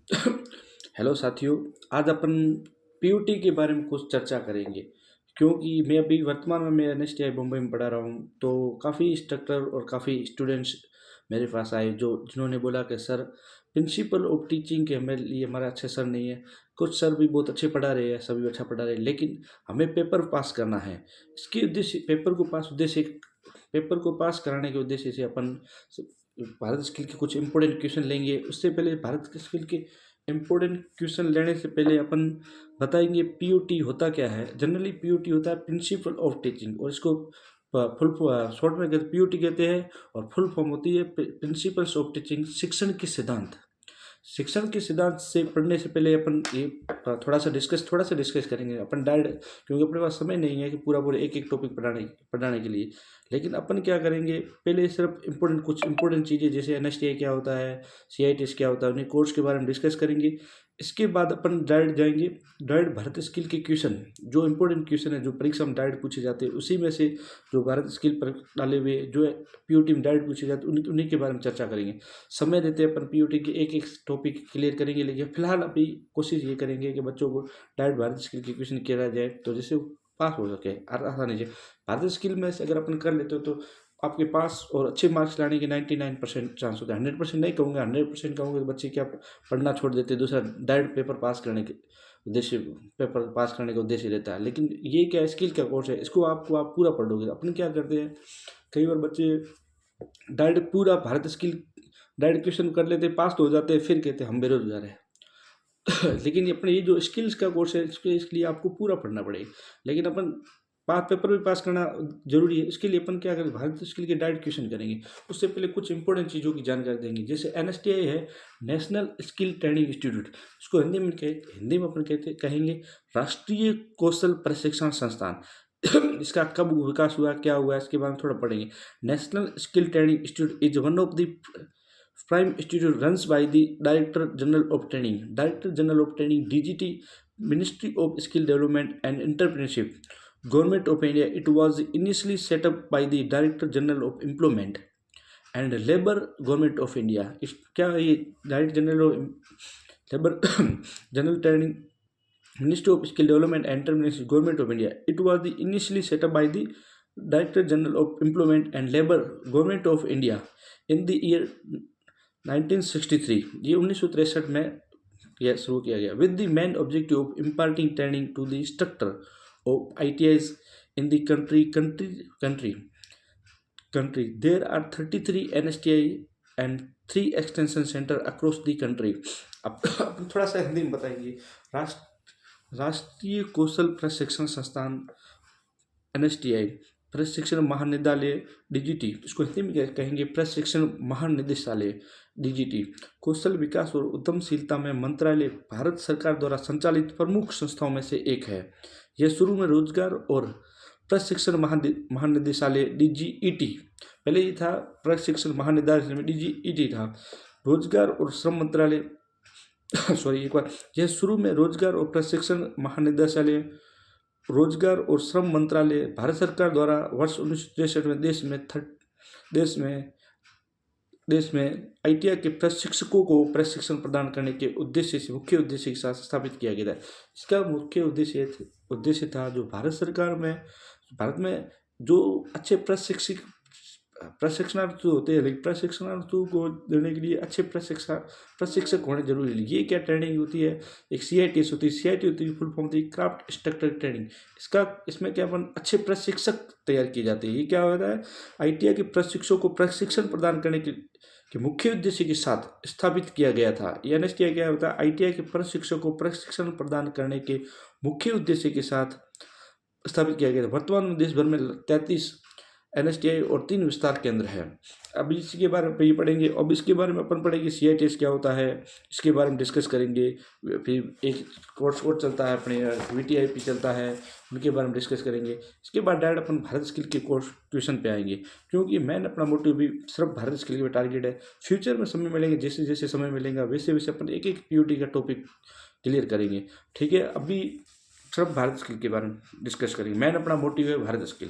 Hello साथियों, आज अपन PUT के बारे में कुछ चर्चा करेंगे। क्योंकि मैं अभी वर्तमान में मैं एनएसटीआई मुंबई में पढ़ा रहा हूँ, तो काफ़ी इंस्ट्रक्टर और काफ़ी स्टूडेंट्स मेरे पास आए जो जिन्होंने बोला कि सर, प्रिंसिपल ऑफ टीचिंग के हमें लिए हमारा अच्छे सर नहीं है। कुछ सर भी बहुत अच्छे पढ़ा रहे हैं, सभी अच्छा पढ़ा रहे हैं, लेकिन हमें पेपर पास करना है। इसके उद्देश्य पेपर को पास कराने के उद्देश्य से अपन भारत स्किल के कुछ इंपॉर्टेंट क्वेश्चन लेंगे। उससे पहले भारत के स्किल के इम्पोर्टेंट क्वेश्चन लेने से पहले अपन बताएंगे पीयूटी होता क्या है। जनरली पीयूटी होता है प्रिंसिपल ऑफ टीचिंग, और इसको फुल शॉर्ट में कहते पीयूटी कहते हैं, और फुल फॉर्म होती है प्रिंसिपल्स ऑफ टीचिंग, शिक्षण के सिद्धांत। शिक्षण के सिद्धांत से पढ़ने से पहले अपन ये थोड़ा सा डिस्कस करेंगे अपन डायरेक्ट, क्योंकि अपने पास समय नहीं है कि पूरा एक एक टॉपिक पढ़ाने के लिए। लेकिन अपन क्या करेंगे, पहले सिर्फ कुछ इंपॉर्टेंट चीज़ें जैसे एनएसटीआई क्या होता है, सीआईटीएस क्या होता है, उन्हें कोर्स के बारे में डिस्कस करेंगे। इसके बाद अपन डायरेक्ट जाएंगे, डायरेक्ट भारत स्किल के क्वेश्चन, जो इंपॉर्टेंट क्वेश्चन है जो परीक्षा में डायरेक्ट पूछे जाते हैं, उसी में से जो भारत स्किल पर डाले हुए जो पीयूटी में डायरेक्ट पूछे जाते हैं उन्हीं के बारे में चर्चा करेंगे। समय देते अपन पीयूटी के एक एक टॉपिक क्लियर करेंगे, लेकिन फिलहाल अभी कोशिश ये करेंगे कि बच्चों को डायरेक्ट भारत स्किल के क्वेश्चन किया जाए, तो जिससे पास हो सके आसानी से। भारत स्किल में से अगर अपन कर लेते हो तो आपके पास और अच्छे मार्क्स लाने के 99% चांस होता है। 100% नहीं कहूँगा, 100% कहूँगा तो बच्चे क्या पढ़ना छोड़ देते, दूसरा डायरेक्ट पेपर पास करने के उद्देश्य रहता है। लेकिन ये क्या स्किल का कोर्स है, इसको आप पूरा पढ़ोगे। अपन क्या करते हैं, कई बार बच्चे डायरेक्ट पूरा भारत स्किल डायरेक्ट क्वेश्चन कर लेते, पास तो हो जाते हैं, फिर कहते हैं हम बेरोजगार हैं। लेकिन ये अपने ये जो स्किल्स का कोर्स है, इसके लिए आपको पूरा पढ़ना पड़ेगा। लेकिन अपन पास पेपर भी पास करना जरूरी है, इसके लिए अपन क्या करें, भारत स्किल के डायरेक्ट क्वेश्चन करेंगे। उससे पहले कुछ इंपॉर्टेंट चीज़ों की जानकारी देंगे। जैसे एनएसटीआई है, नेशनल स्किल ट्रेनिंग इंस्टीट्यूट, इसको हिंदी में अपन कहेंगे राष्ट्रीय कौशल प्रशिक्षण संस्थान। इसका कब विकास हुआ, क्या हुआ, इसके बारे में थोड़ा पढ़ेंगे। National skill training institute is one of the prime institute runs by the director general of training DGT, ministry of skill development and entrepreneurship, government of India. It was initially set up by the Director General of Employment and Labor, Government of India. इस क्या ये director general of labour general training, Ministry of Skill Development and Entrepreneurship, Government of India. It was initially set up by the Director General of Employment and Labor, Government of India in the year 1963। ये 1963 में यह शुरू किया गया, with the main objective of imparting training to the instructor of ITIs in the country. There are 33 NSTI and 3 extension center across the country। अब थोड़ा सा हिंदी में बताएंगे। राष्ट्रीय कौशल प्रशिक्षण संस्थान NSTI, प्रशिक्षण महानिदेशालय DGT, इसको हिंदी में कहेंगे प्रशिक्षण महानिदेशालय DGT, कौशल विकास और उद्यमशीलता में मंत्रालय भारत सरकार द्वारा संचालित प्रमुख संस्थाओं में से एक है। यह शुरू में रोजगार और प्रशिक्षण महानिदेशालय DGET, पहले ये था प्रशिक्षण महानिदेशालय में DGET था, रोजगार और श्रम मंत्रालय यह शुरू में रोजगार और प्रशिक्षण महानिदेशालय, रोजगार और श्रम मंत्रालय भारत सरकार द्वारा वर्ष 1963 में देश में ITI के प्रशिक्षकों को प्रशिक्षण प्रदान करने के मुख्य उद्देश्य के साथ स्थापित किया गया था। इसका मुख्य उद्देश्य था जो भारत में जो अच्छे प्रशिक्षणार्थी होते हैं, लेकिन प्रशिक्षणार्थियों को देने के लिए अच्छे प्रशिक्षक होने जरूरी है। ये क्या ट्रेनिंग होती है, एक CITS होती है, CIT होती है, फुल फॉर्म होती है क्राफ्ट इंस्ट्रक्टर ट्रेनिंग। इसमें क्या अपन अच्छे प्रशिक्षक तैयार किए जाते हैं। ये क्या होता है, ITI के प्रशिक्षकों को प्रशिक्षण प्रदान करने के मुख्य उद्देश्य के साथ स्थापित किया गया था। ये NSTI क्या होता है, ITI के प्रशिक्षकों को प्रशिक्षण प्रदान करने के मुख्य उद्देश्य के साथ स्थापित किया गया था। वर्तमान में देश भर में 33 NSTI और 3 विस्तार केंद्र है। अब इसके बारे में ये पढ़ेंगे। अब इसके बारे में अपन पढ़ेंगे CITS क्या होता है, इसके बारे में डिस्कस करेंगे। फिर एक कोर्स चलता है अपने VTIP चलता है, उनके बारे में डिस्कस करेंगे। इसके बाद डायरेक्ट अपन भारत स्किल के कोर्स ट्यूशन पे आएंगे, क्योंकि मैंने अपना मोटिव भी सिर्फ भारत स्किल के टारगेट है। फ्यूचर में समय मिलेंगे, जैसे जैसे समय मिलेगा वैसे वैसे अपन एक एक PUT का टॉपिक क्लियर करेंगे। ठीक है, अभी सिर्फ भारत स्किल के बारे में डिस्कस करेंगे। मैंने अपना मोटिव है भारत स्किल।